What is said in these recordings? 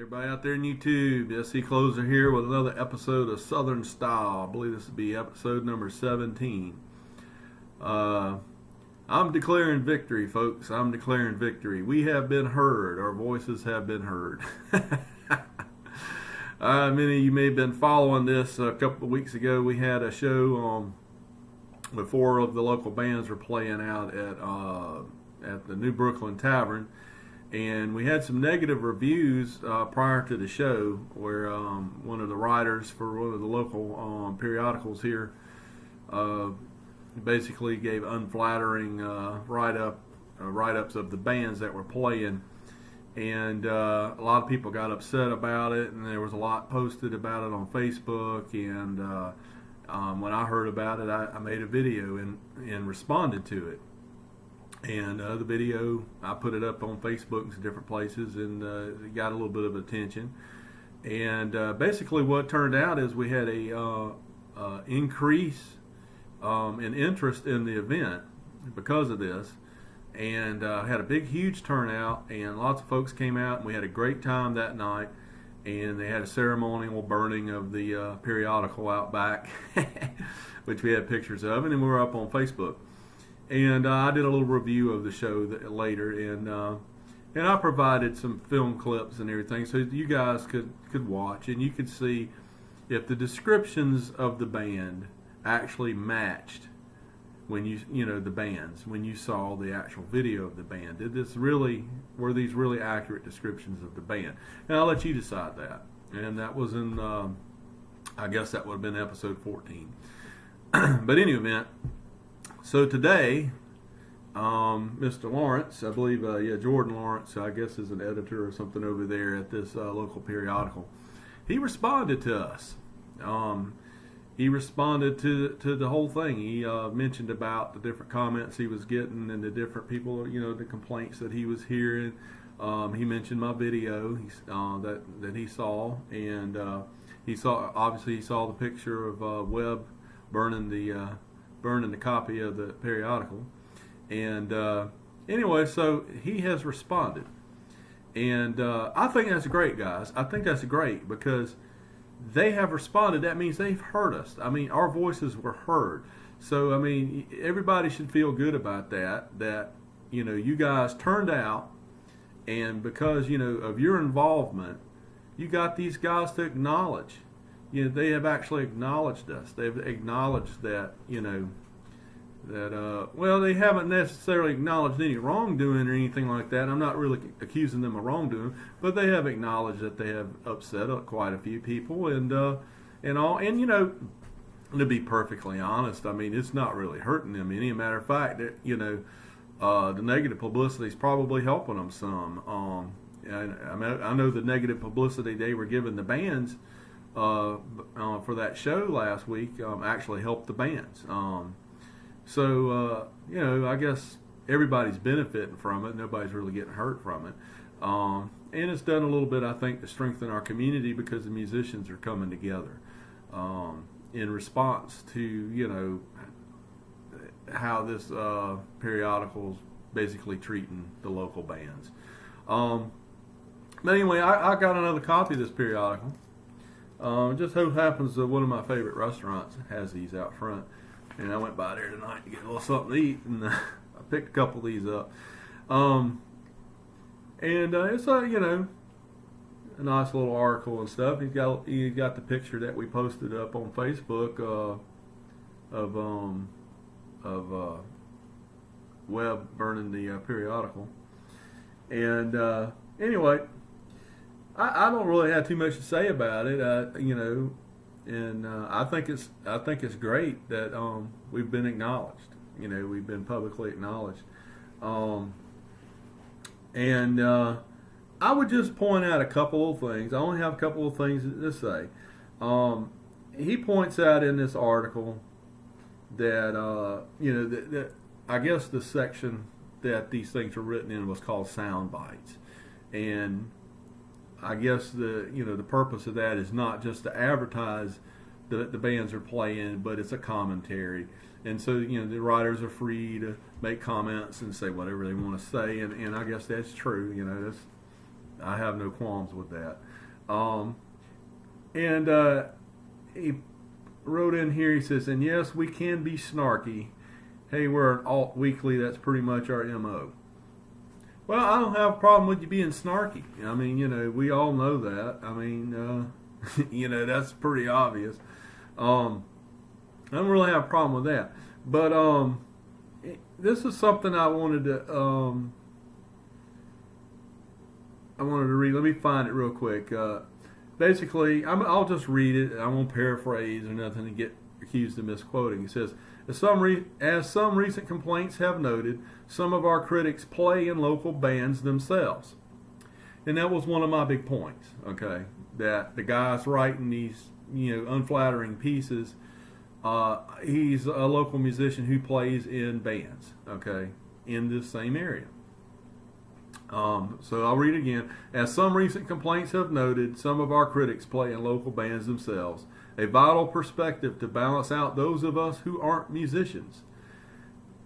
Everybody out there in YouTube, SC Closer here with another episode of Southern Style. I believe this will be episode number 17. I'm declaring victory, folks. I'm declaring victory. We have been heard. Our voices have been heard. Many of you may have been following this. A couple of weeks ago, we had a show where 4 of the local bands were playing out at the New Brooklyn Tavern. And we had some negative reviews prior to the show where one of the writers for one of the local periodicals here basically gave unflattering write-ups of the bands that were playing. And a lot of people got upset about it, and there was a lot posted about it on Facebook. And when I heard about it, I made a video and responded to it. And the video, I put it up on Facebook and some different places, and it got a little bit of attention. And basically what turned out is we had a increase in interest in the event because of this. And had a big, huge turnout, and lots of folks came out, and we had a great time that night. And they had a ceremonial burning of the periodical out back, which we had pictures of, and then we were up on Facebook. And I did a little review of the show later, and I provided some film clips and everything, so you guys could watch, and you could see if the descriptions of the band actually matched when the bands, when you saw the actual video of the band. Were these really accurate descriptions of the band? And I'll let you decide that. And that was in, I guess that would have been episode 14. But in any event. So today, Mr. Lawrence, I believe, Jordan Lawrence, I guess is an editor or something over there at this local periodical. He responded to us. He responded to the whole thing. He mentioned about the different comments he was getting and the different people, the complaints that he was hearing. He mentioned my video that he saw, and he saw the picture of Webb burning the copy of the periodical. And anyway, so he has responded. And I think that's great, guys. I think that's great because they have responded. That means they've heard us. I mean, our voices were heard. So, I mean, everybody should feel good about that you guys turned out, and because, of your involvement, you got these guys to acknowledge. They have actually acknowledged us. They've acknowledged that, they haven't necessarily acknowledged any wrongdoing or anything like that. I'm not really accusing them of wrongdoing, but they have acknowledged that they have upset quite a few people and all. And, to be perfectly honest, I mean, it's not really hurting them any. Matter of fact, the negative publicity is probably helping them some. I know the negative publicity they were giving the bands for that show last week actually helped the bands. So I guess everybody's benefiting from it. Nobody's really getting hurt from it. And it's done a little bit, I think, to strengthen our community because the musicians are coming together in response to, how this periodical's basically treating the local bands. But anyway, I got another copy of this periodical. It just so happens that one of my favorite restaurants has these out front. And I went by there tonight to get a little something to eat, and I picked a couple of these up. It's a nice little article and stuff. He got the picture that we posted up on Facebook of Webb burning the periodical. And anyway, I don't really have too much to say about it. And I think it's great that we've been acknowledged. We've been publicly acknowledged. And I would just point out a couple of things. I only have a couple of things to say. He points out in this article that that I guess the section that these things were written in was called sound bites, and I guess the purpose of that is not just to advertise the bands are playing, but it's a commentary. And so, the writers are free to make comments and say whatever they want to say, and I guess that's true. I have no qualms with that. Um, and he wrote in here, he says, and yes, we can be snarky. Hey, we're an alt weekly, that's pretty much our MO. Well, I don't have a problem with you being snarky. I mean, we all know that. I mean, that's pretty obvious. I don't really have a problem with that. But this is something I wanted to read. Let me find it real quick. Basically, I'll just read it. I won't paraphrase or nothing to get accused of misquoting. It says, as some recent complaints have noted, some of our critics play in local bands themselves. And that was one of my big points, okay? That the guy's writing these, unflattering pieces. He's a local musician who plays in bands, okay, in this same area. So I'll read it again. As some recent complaints have noted, some of our critics play in local bands themselves. A vital perspective to balance out those of us who aren't musicians.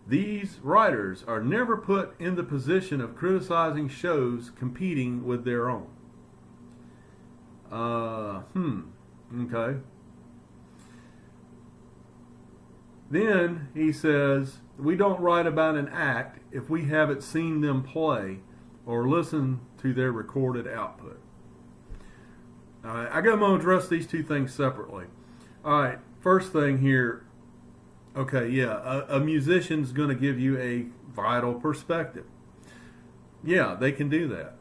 These writers are never put in the position of criticizing shows competing with their own. Okay. Then he says, we don't write about an act if we haven't seen them play or listen to their recorded output. All right, I'm going to address these two things separately. All right, first thing here, okay, yeah, a musician's going to give you a vital perspective. Yeah, they can do that.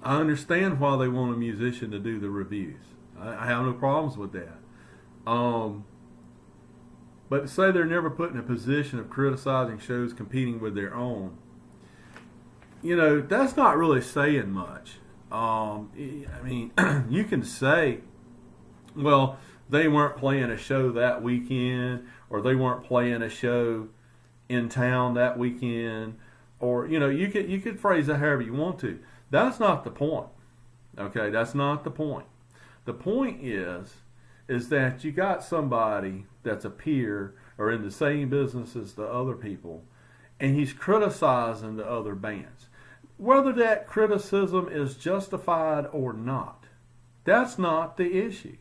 I understand why they want a musician to do the reviews. I have no problems with that. But to say they're never put in a position of criticizing shows competing with their own, that's not really saying much. I mean, you can say, well, they weren't playing a show that weekend, or they weren't playing a show in town that weekend, or you could phrase it however you want to. That's not the point. Okay, that's not the point. The point is that you got somebody that's a peer or in the same business as the other people, and he's criticizing the other bands. Whether that criticism is justified or not, that's not the issue.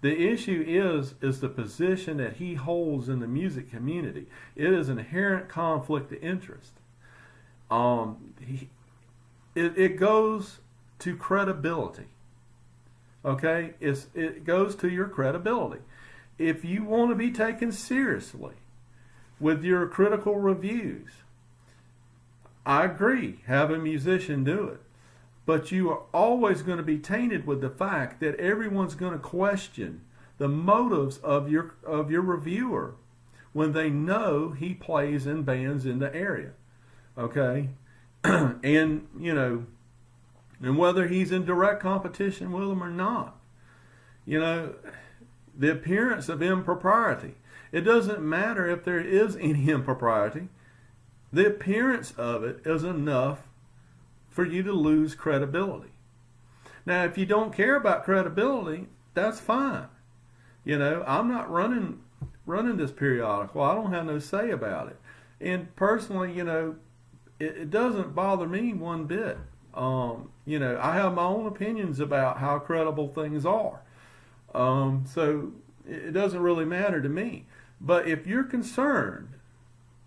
The issue is the position that he holds in the music community. It is inherent conflict of interest. It goes to credibility. Okay? It goes to your credibility. If you want to be taken seriously with your critical reviews, I agree, have a musician do it. But you are always going to be tainted with the fact that everyone's going to question the motives of your reviewer when they know he plays in bands in the area. Okay? And, and whether he's in direct competition with them or not. The appearance of impropriety. It doesn't matter if there is any impropriety. The appearance of it is enough for you to lose credibility. Now, if you don't care about credibility, that's fine. I'm not running this periodical. I don't have no say about it. And personally, it doesn't bother me one bit. I have my own opinions about how credible things are. So it doesn't really matter to me. But if you're concerned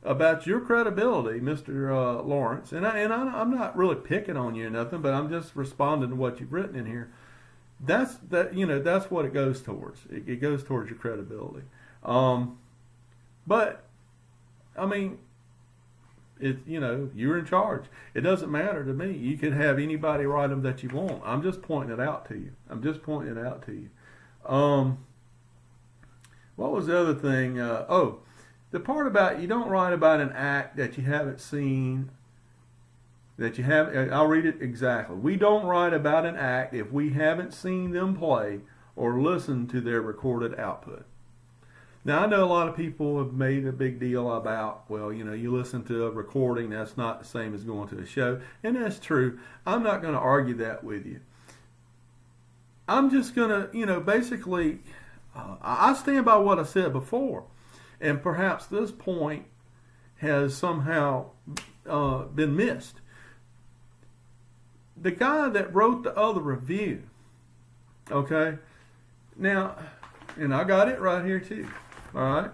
about your credibility, Mr. Lawrence, and I'm not really picking on you or nothing, but I'm just responding to what you've written in here. That's what it goes towards. It goes towards your credibility. But I mean, you're in charge. It doesn't matter to me. You can have anybody write them that you want. I'm just pointing it out to you. What was the other thing? The part about you don't write about an act that you haven't seen, I'll read it exactly. We don't write about an act if we haven't seen them play or listened to their recorded output. Now, I know a lot of people have made a big deal about, well, you listen to a recording, that's not the same as going to a show, and that's true. I'm not going to argue that with you. I'm just going to, basically, I stand by what I said before. And perhaps this point has somehow been missed. The guy that wrote the other review, Okay? Now, and I got it right here too. All right?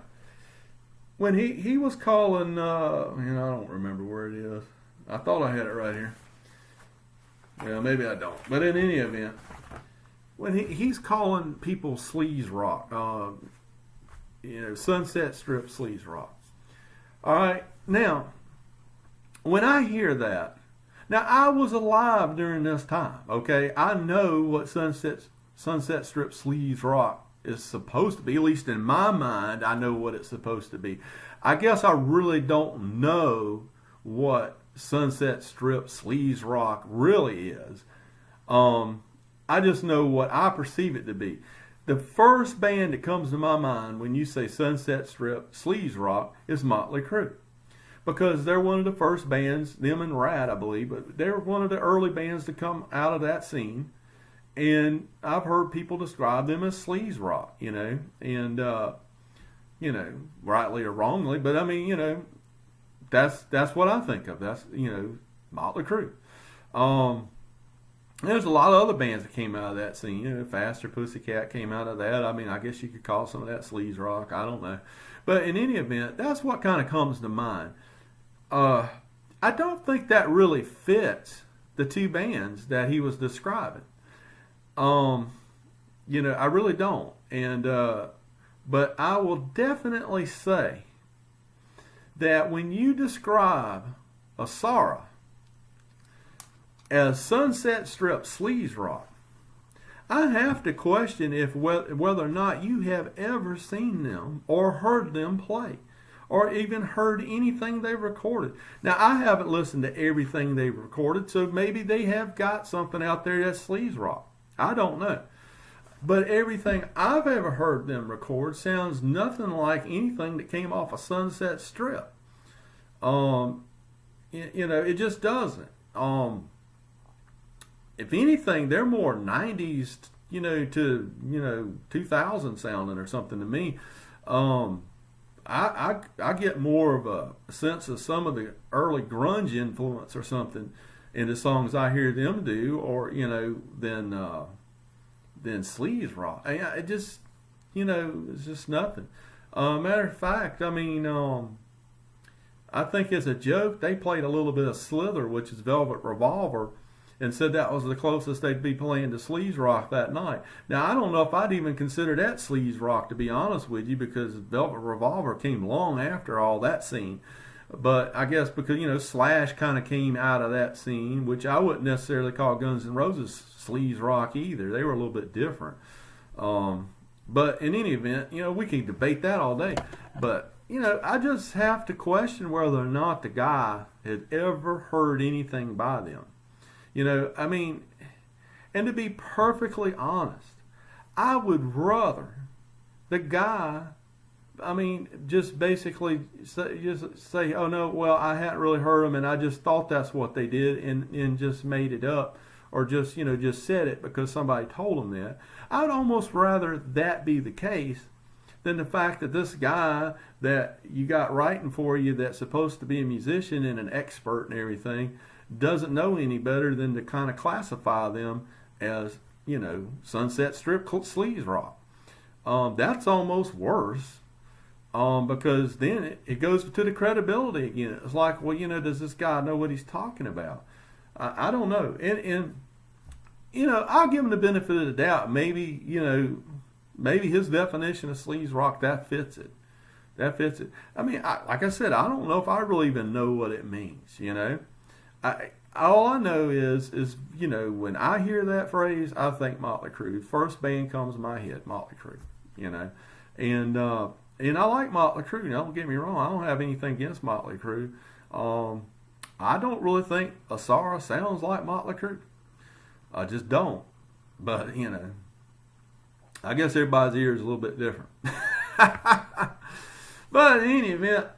When he was calling, I don't remember where it is. I thought I had it right here. Well, maybe I don't. But in any event, when he's calling people sleaze rock, Sunset Strip sleaze rock. All right, now, when I hear that, now I was alive during this time, okay? I know what Sunset Strip sleaze rock is supposed to be, at least in my mind, I know what it's supposed to be. I guess I really don't know what Sunset Strip sleaze rock really is. I just know what I perceive it to be. The first band that comes to my mind when you say Sunset Strip sleaze rock is Motley Crue, because they're one of the first bands, them and Rat, I believe, but they're one of the early bands to come out of that scene. And I've heard people describe them as sleaze rock, and rightly or wrongly, but I mean, that's what I think of. That's Motley Crue. There's a lot of other bands that came out of that scene. Faster Pussycat came out of that. I mean, I guess you could call some of that sleaze rock. I don't know. But in any event, that's what kind of comes to mind. I don't think that really fits the two bands that he was describing. I really don't. And but I will definitely say that when you describe Asara as Sunset Strip sleaze rock, I have to question if whether or not you have ever seen them or heard them play, or even heard anything they've recorded. Now, I haven't listened to everything they've recorded, so maybe they have got something out there that's sleaze rock. I don't know. But everything I've ever heard them record sounds nothing like anything that came off a Sunset Strip. It just doesn't. If anything, they're more 90s, to 2000 sounding or something to me. I get more of a sense of some of the early grunge influence or something in the songs I hear them do, or than sleaze rock. It just it's just nothing. Matter of fact, I mean, I think as a joke they played a little bit of Slither, which is Velvet Revolver, and said that was the closest they'd be playing to sleaze rock that night. Now, I don't know if I'd even consider that sleaze rock, to be honest with you, because Velvet Revolver came long after all that scene. But I guess because, Slash kind of came out of that scene, which I wouldn't necessarily call Guns N' Roses sleaze rock either. They were a little bit different. But in any event, we can debate that all day. But, I just have to question whether or not the guy had ever heard anything by them. I mean, and to be perfectly honest, I would rather the guy, just basically say, oh no, well, I hadn't really heard them and I just thought that's what they did and just made it up, or just said it because somebody told them that. I'd almost rather that be the case than the fact that this guy that you got writing for you that's supposed to be a musician and an expert and everything doesn't know any better than to kind of classify them as, Sunset Strip sleaze rock. That's almost worse, because then it goes to the credibility again. It's like, well, does this guy know what he's talking about? I don't know. And I'll give him the benefit of the doubt. Maybe his definition of sleaze rock, that fits it. I mean, like I said, I don't know if I really even know what it means, all I know is when I hear that phrase, I think Motley Crue. First band comes to my head, Motley Crue. And I like Motley Crue. Don't get me wrong. I don't have anything against Motley Crue. I don't really think Asara sounds like Motley Crue. I just don't. But I guess everybody's ear is a little bit different. But in any event,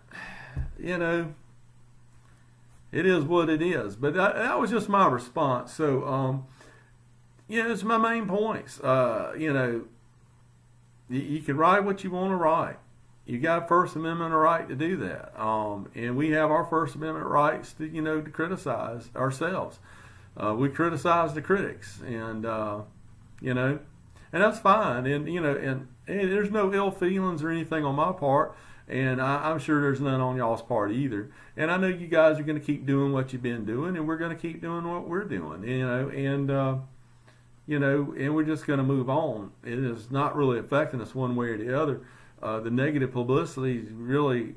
it is what it is. But that was just my response. So, it's my main points. You can write what you want to write. You got a First Amendment right to do that. And we have our First Amendment rights to, to criticize ourselves. We criticize the critics. And, and that's fine. And there's no ill feelings or anything on my part, and I'm sure there's none on y'all's part either. And I know you guys are going to keep doing what you've been doing, and we're going to keep doing what we're doing. And we're just going to move on. It is not really affecting us one way or the other. The negative publicity is really,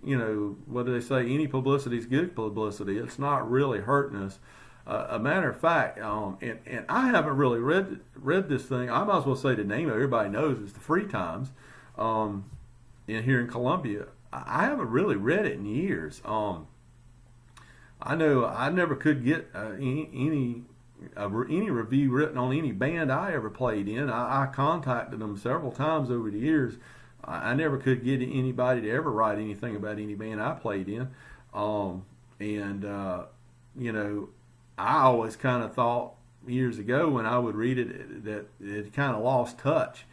what do they say? Any publicity is good publicity. It's not really hurting us. A matter of fact, and I haven't really read this thing. I might as well say the name of it. Everybody knows it's the Free Times here in Columbia. I haven't really read it in years. I know I never could get any review written on any band I ever played in. I contacted them several times over the years. I never could get anybody to ever write anything about any band I played in. I always kind of thought years ago when I would read it that it kind of lost touch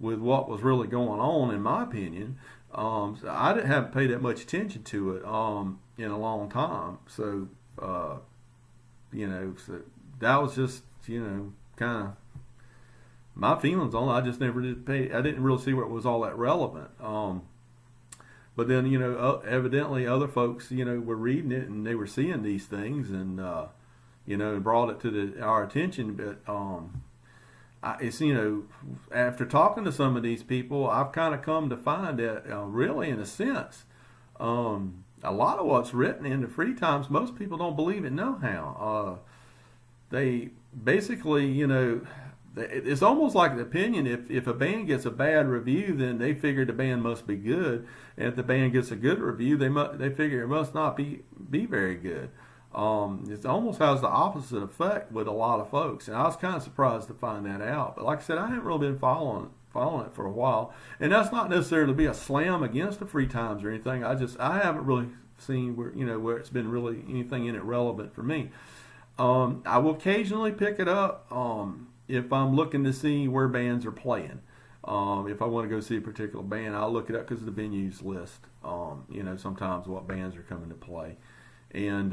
with what was really going on, in my opinion. So I haven't paid that much attention to it in a long time. So, so that was just, kind of my feelings on it. I just never did I didn't really see where it was all that relevant. But then, evidently other folks, were reading it and they were seeing these things and, and brought it to our attention. But it's, after talking to some of these people, I've kind of come to find that really, in a sense, a lot of what's written in the Free Times, most people don't believe it nohow. They basically, it's almost like the opinion, if a band gets a bad review, then they figure the band must be good. And if the band gets a good review, they figure it must not be very good. It almost has the opposite effect with a lot of folks. And I was kind of surprised to find that out. But like I said, I haven't really been following it for a while. And that's not necessarily to be a slam against the Free Times or anything. I haven't really seen where it's been really anything in it relevant for me. I will occasionally pick it up if I'm looking to see where bands are playing. If I want to go see a particular band, I'll look it up because of the venues list. Sometimes what bands are coming to play. And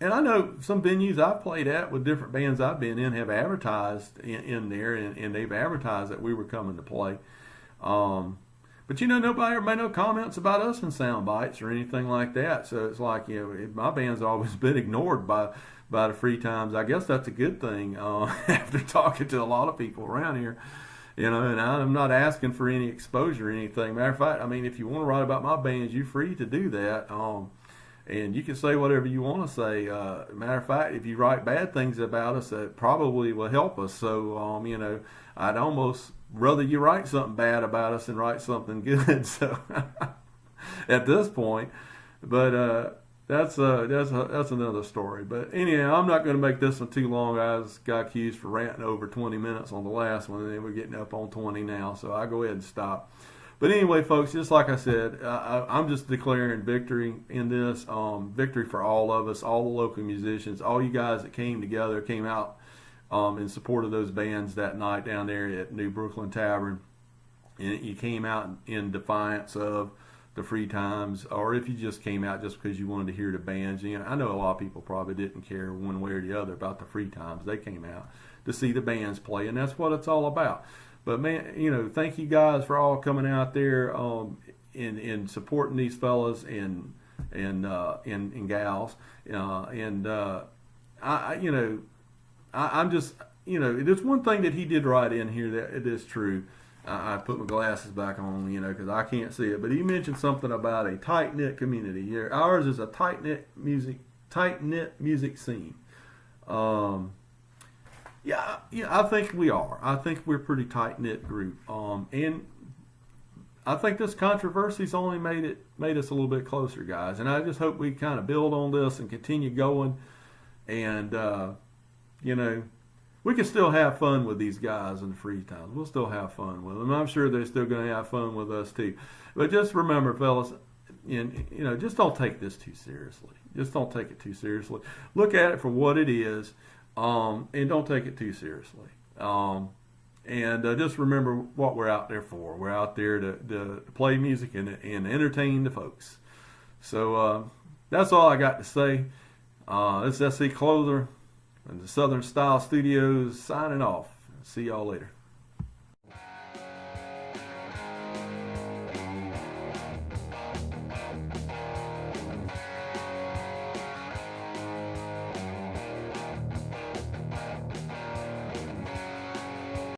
I know some venues I've played at with different bands I've been in have advertised in there, and they've advertised that we were coming to play. But nobody ever made no comments about us in sound bites or anything like that. So it's like, my band's always been ignored by the Free Times. I guess that's a good thing after talking to a lot of people around here. And I'm not asking for any exposure or anything. Matter of fact, if you want to write about my bands, you're free to do that. And you can say whatever you want to say. Matter of fact, if you write bad things about us, that probably will help us. So, I'd almost rather you write something bad about us than write something good. So, at this point, but that's another story. But anyhow, I'm not going to make this one too long. I got accused for ranting over 20 minutes on the last one, and then we're getting up on 20 now. So I go ahead and stop. But anyway, folks, just like I said, I'm just declaring victory in this, victory for all of us, all the local musicians, all you guys that came out in support of those bands that night down there at New Brooklyn Tavern. And you came out in defiance of the Free Times, or if you just came out just because you wanted to hear the bands. I know a lot of people probably didn't care one way or the other about the Free Times. They came out to see the bands play, and that's what it's all about. But man, thank you guys for all coming out there and supporting these fellas and gals. I'm just, there's one thing that he did write in here that it is true. I put my glasses back on, because I can't see it. But he mentioned something about a tight-knit community here. Ours is a tight-knit music scene. Yeah, I think we are. I think we're a pretty tight-knit group. And I think this controversy's only made us a little bit closer, guys. And I just hope we kind of build on this and continue going. And, we can still have fun with these guys in the Free Times. We'll still have fun with them. I'm sure they're still going to have fun with us, too. But just remember, fellas, just don't take this too seriously. Just don't take it too seriously. Look at it for what it is. And don't take it too seriously. And just remember what we're out there for. We're out there to play music and entertain the folks. So that's all I got to say. This is S.C. Closer and the Southern Style Studios signing off. See y'all later.